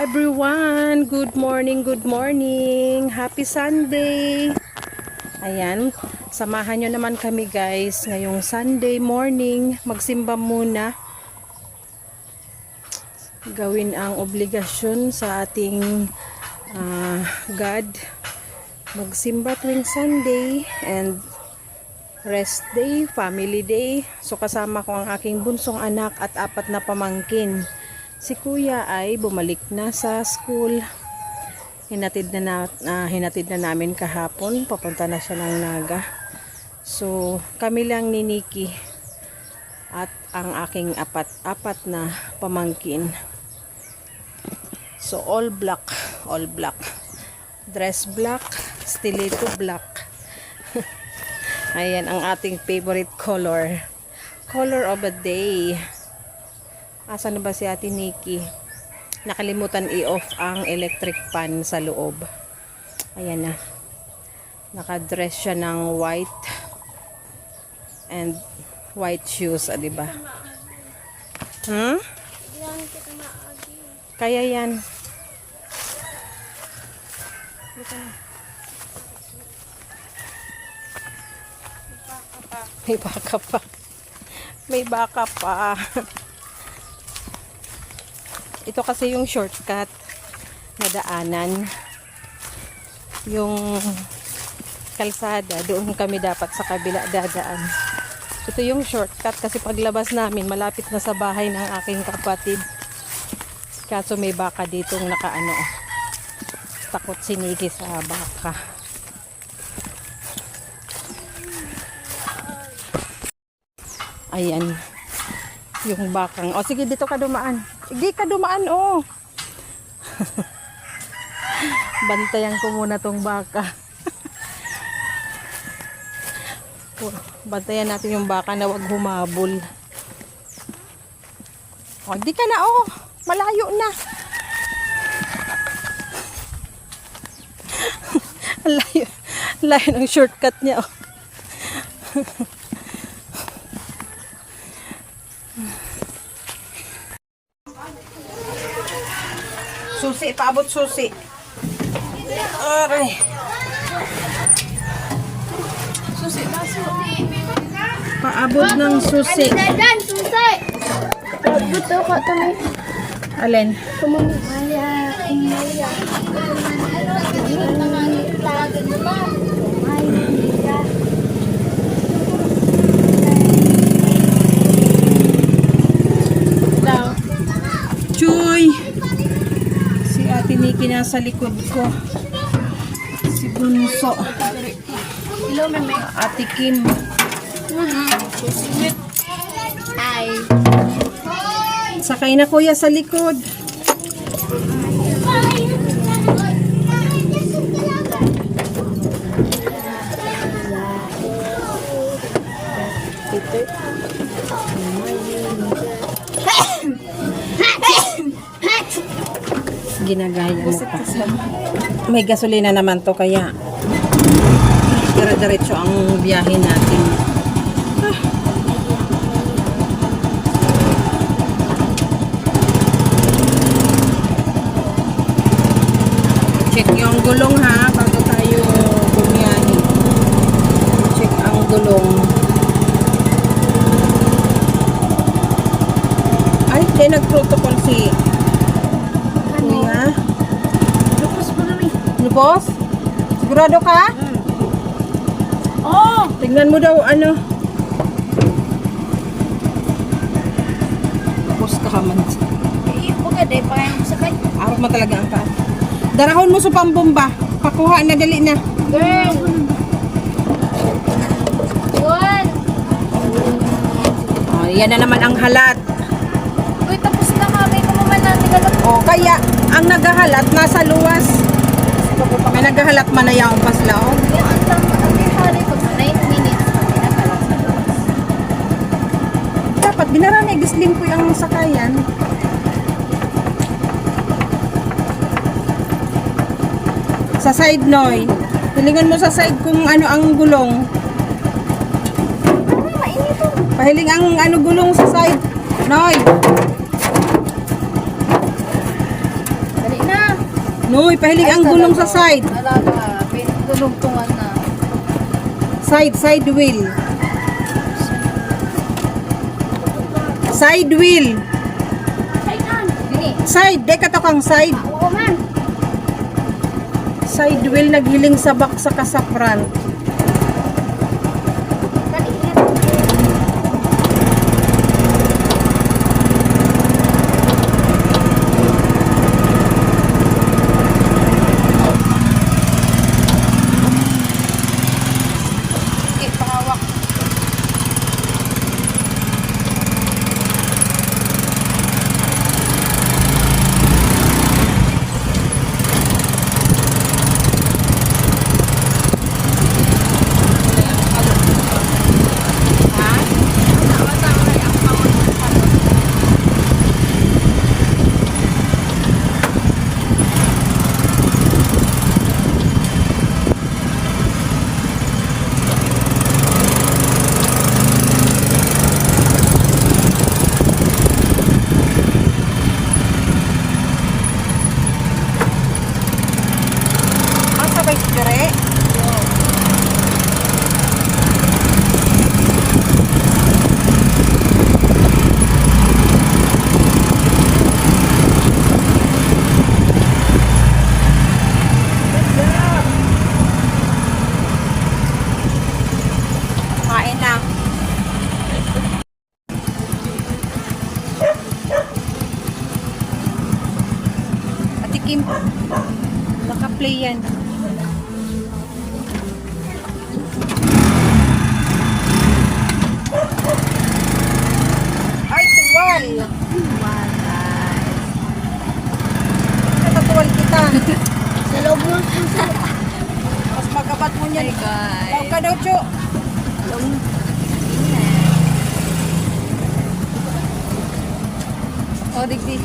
everyone! Good morning, good morning! Happy Sunday! Ayan, samahan nyo naman kami guys ngayong Sunday morning. Magsimba muna. Gawin ang obligasyon sa ating God. Magsimba tuwing Sunday and rest day, family day. So kasama ko ang aking bunsong anak at 4 na pamangkin. Si kuya ay bumalik na sa school. Hinatid na namin kahapon. Papunta na siya ng Naga. So kami lang ni Nikki at ang aking apat na pamangkin. So all black. Dress black, stiletto black. Ayan ang ating favorite color. Color of the day. Asa na ba si Ate Nikki? Nakalimutan i-off ang electric fan sa loob. Ayan na. Nakadress siya ng white and white shoes, diba? Kaya yan. May baka pa. May baka pa. Ito kasi yung shortcut na daanan. Yung kalsada, doon kami dapat sa kabila dadaan. Ito yung shortcut kasi paglabas namin, malapit na sa bahay ng aking kapatid. Kaso may baka ditong nakaano. Takot si Nikki sa baka. Ayan. Yung bakang. O sige, dito ka dumaan. Sige ka dumaan, oh. Bantayan ko muna tong baka. Bantayan natin yung baka na wag humabol. O, di ka na, oh. Malayo na. Layo ng shortcut niya, oh. Susi, paabot susi. Aray. Susi, baso. Paabot ng susi. Dan, susi. Paabot ako kami. Alin? Kumumaya. Chuy! Si Ate Nikki nasa likod ko. Si Bunso. Hello, meme. Ate Kim. Hi. Sakay na kuya sa likod. Ginagaya mo pa. May gasolina naman to kaya dire-diretso ang biyahe natin. Check yung gulong ha bago tayo bumiyahe. Check ang gulong. Ay, hindi nag-protocol si Kuya. Lupos mo namin. Lupos? Sigurado ka? Oh! Tingnan mo daw ano. Lupos ka man. Huwag day, pakayang mo sakay. Araw mo talaga ang paa. Darahon mo sa pambomba. Pakuha na, dali na. Girl! One! Oh, yan na naman ang halat. Uy, tapos na kami. Kumuman natin alam. O, kaya ang naghahalat nasa luwas. May naghahalat man na yung paslaw. Yung ang tama, ang hari ko, 9 minutes kami nakalas sa luwas. Dapat binara na gisling ko yung sakayan. Sa side, Noy. Hilingan mo sa side kung ano ang gulong. Ay, mainit to. Pahiling ang ano gulong sa side. Noy. Dali No, ipahilig ang gulong sa side. Alaga, pinagulong tungan na. Side wheel. Side wheel. Bini. Side, de ka to kang side. Oo man. Side wheel naghiling sa back sa front. Kaliit. Okay, pangawak. Ang sabay dire. Kain na. Ate Kim, naka-play yan. Ay, tuwal. Natatuwal kita. Sa loob mo. Mas magabat mo niyan. Hi guys. Tawag ka daw, Cho. O, digdi.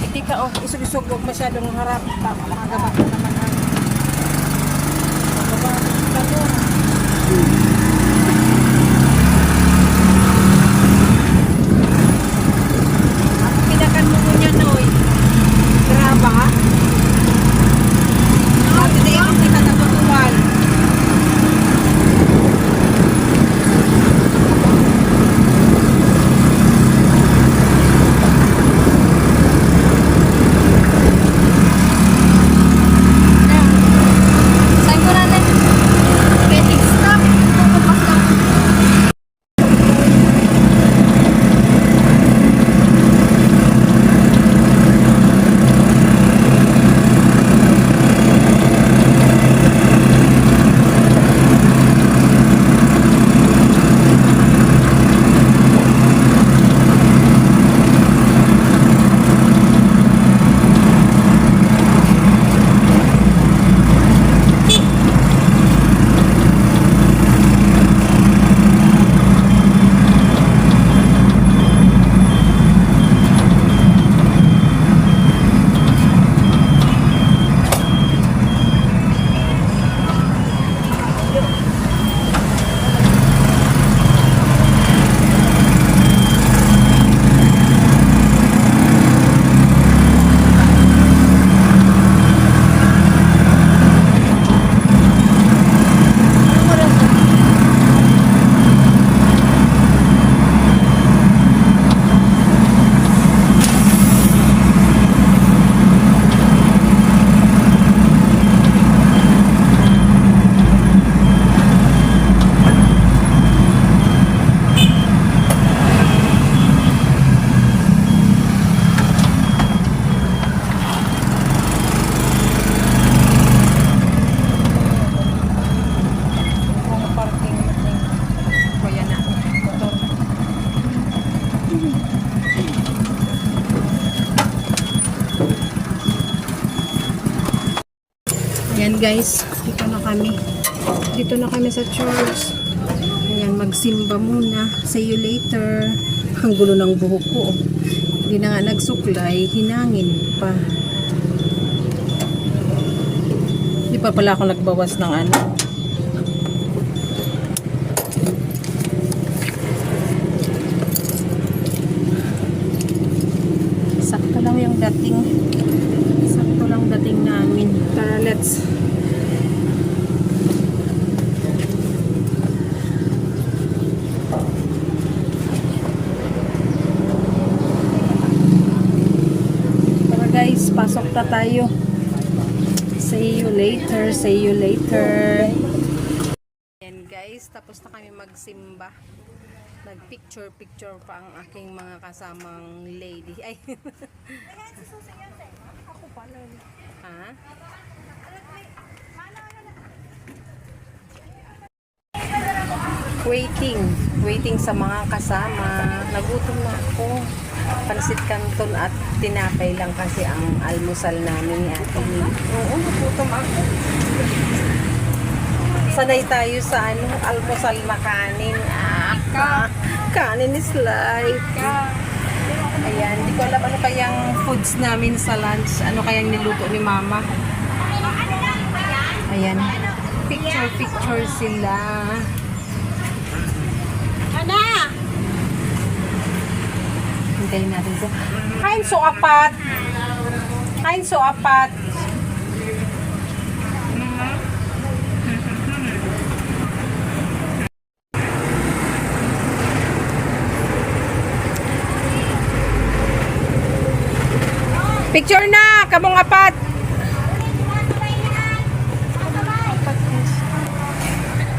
Iti ka, oh. Isog-isog. Huwag masyadong harap. Magabat mo naman. Magabat ka mo. Pinakan mo mo niya, Noy. Graba, ha? Ate, di ako kita natutuwal. Saan ko na na? Pwede stop. Pupupas lang. Yan guys, dito na kami. Dito na kami sa church. Ayan, magsimba muna. See you later. Ang gulo ng buhok ko. Hindi na nga nagsuklay, hinangin pa. Hindi pa pala ako nagbawas ng ano. Sakto lang yung dating. Sakto lang dating namin. minutes. Tara guys, pasok na tayo. See you later, see you later. Ayan guys, tapos na kami magsimba. Nag-picture pa ang aking mga kasamang lady. Ay. Ako pala. Ha? Waiting sa mga kasama. Nagutom na ako. Pansit canton at tinapay lang kasi ang almusal namin ni Ate Lee. Oo, nagutom ako. Sanay tayo sa almusal na kanin. Kanin is life. Ayan, hindi ko alam ano kayang foods namin sa lunch. Ano kayang niluto ni Mama. Ayan. Picture sila. Ana! Hintayin natin siya. Kain so apat. Picture na! Kamong apat!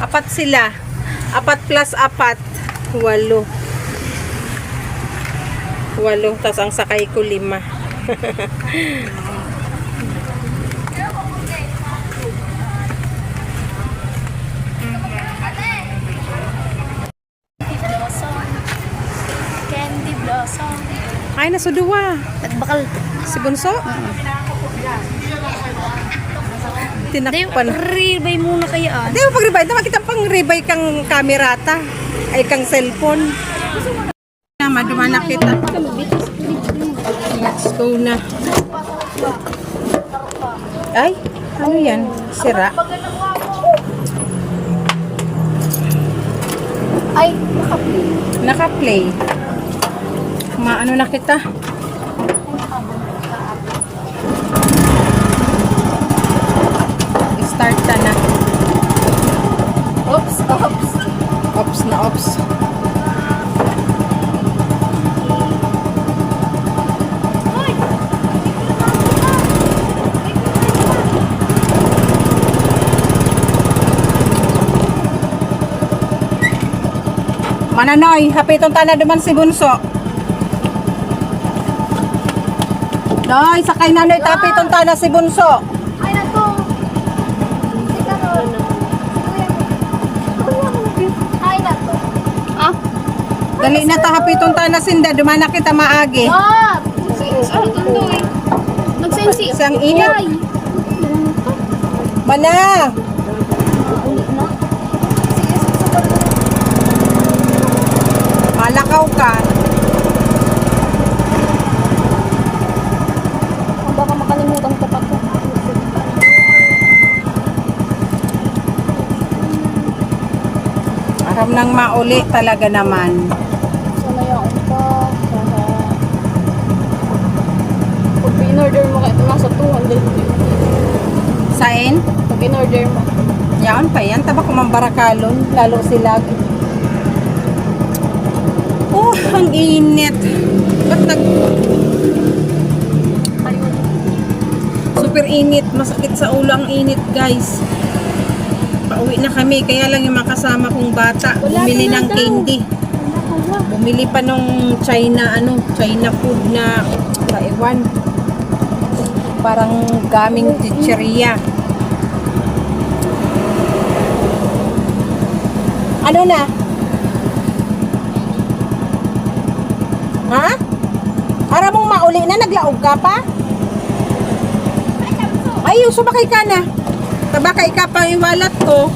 Apat sila. 4 plus 4. 8. 8. Tapos ang sakay ko 5. Candy blossom. Ay, nasuduwa. At bakal. Si Bunso? Tinakpan. Ribay muna kaya. Hindi mo pag-ribay. Naman kitang pang-ribay kang kamerata. Ay, kang cellphone. Maduman na kita. Let's go na. Ay, ano yan? Sira. Ay, Naka-play. Maano na kita? Start na. Oops. Ops na ops. Mananoy, hapitong tana duman si Bunso. Noy, sakay na noy, hapitong tana si Bunso. Ay, na to. Ay, na to. Ah? Dali na ta hapitong tana sinda, dumana kita maagi. Ah! Ano tundoy? Nagsensi. Isang init. Ay. Mana! Malakaw ka. Baka makalimutan ko pa to. Aram nang mauli talaga naman. Sana yung pa. Pag in-order mo kayo, nasa 250. Sain? Pag in-order mo. Yaon pa yan. Taba kumambarakalon. Lalo sila. Oh, ang init. Ba't Ayun. super init. Masakit sa ulo ang init, guys. Pauwi na kami. Kaya lang yung mga kasama kong bata. Bumili ng candy. Bumili pa nung China food na Taiwan. Parang gaming chicheria. Ano na? Ha? Ara mong mauli na, naglaog ka pa? Ay, sumakay ka na. Tabakay ka pa yung wallet ko.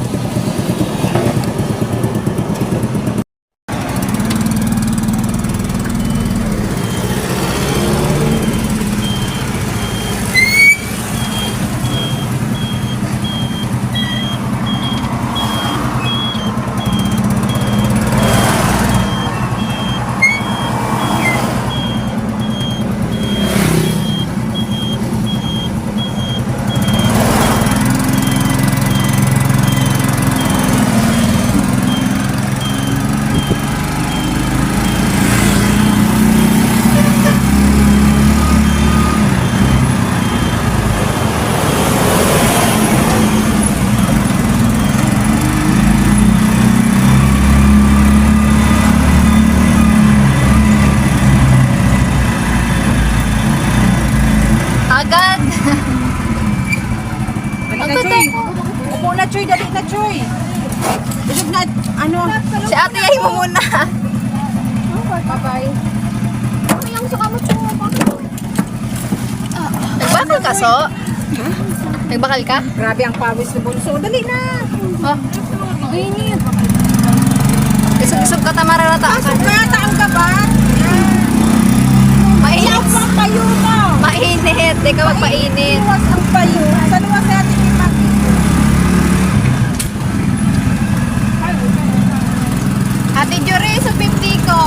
na, Choy. Upo na, Choy. Dali na, Choy. Isog na, ano. Si ate ay mo muna. Bye-bye. Ano yung sa kamot yung mga Nagbakal ka, so? Nagbakal ka? Grabe ang pawis ni Bunso. Dali na. Oh. init. Isog-isog ka tamararata. Tataan ka ba? Mainit. Ang payo mo. Mainit. Di ka magpainit. Luwas ang payo. Sa luwas natin yung Ate Jure, sa 50 ko.